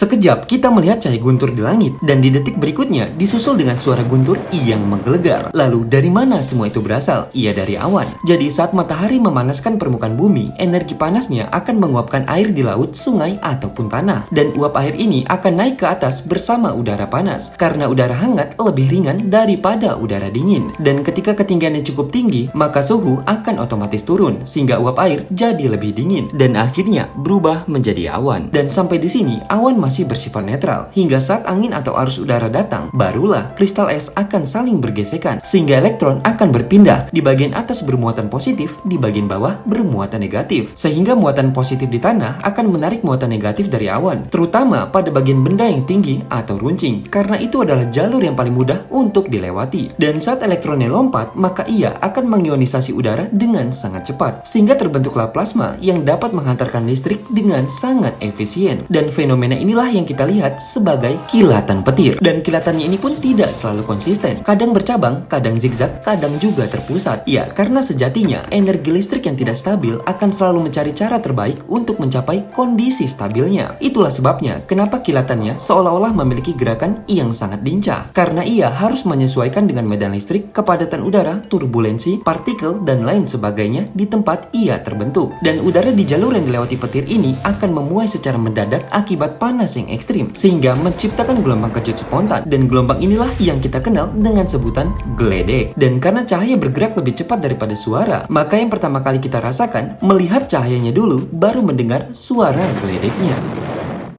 Sekejap kita melihat cahaya guntur di langit, dan di detik berikutnya disusul dengan suara guntur yang menggelegar. Lalu dari mana semua itu berasal? Iya, dari awan. Jadi saat matahari memanaskan permukaan bumi, energi panasnya akan menguapkan air di laut, sungai, ataupun tanah. Dan uap air ini akan naik ke atas bersama udara panas, karena udara hangat lebih ringan daripada udara dingin. Dan ketika ketinggiannya cukup tinggi, maka suhu akan otomatis turun, sehingga uap air jadi lebih dingin, dan akhirnya berubah menjadi awan. Dan sampai di sini, awan masih bersifat netral, hingga saat angin atau arus udara datang, barulah kristal es akan saling bergesekan, sehingga elektron akan berpindah, di bagian atas bermuatan positif, di bagian bawah bermuatan negatif, sehingga muatan positif di tanah akan menarik muatan negatif dari awan, terutama pada bagian benda yang tinggi atau runcing, karena itu adalah jalur yang paling mudah untuk dilewati. Dan saat elektronnya lompat, maka ia akan mengionisasi udara dengan sangat cepat, sehingga terbentuklah plasma yang dapat menghantarkan listrik dengan sangat efisien. Dan fenomena inilah yang kita lihat sebagai kilatan petir. Dan kilatannya ini pun tidak selalu konsisten. Kadang bercabang, kadang zigzag, kadang juga terpusat. Ya, karena sejatinya energi listrik yang tidak stabil akan selalu mencari cara terbaik untuk mencapai kondisi stabilnya. Itulah sebabnya kenapa kilatannya seolah-olah memiliki gerakan yang sangat lincah. Karena ia harus menyesuaikan dengan medan listrik, kepadatan udara, turbulensi, partikel, dan lain sebagainya di tempat ia terbentuk. Dan udara di jalur yang dilewati petir ini akan memuai secara mendadak akibat panas yang ekstrim, sehingga menciptakan gelombang kejut spontan. Dan gelombang inilah yang kita kenal dengan sebutan geledek. Dan karena cahaya bergerak lebih cepat daripada suara, maka yang pertama kali kita rasakan melihat cahayanya dulu, baru mendengar suara geledeknya.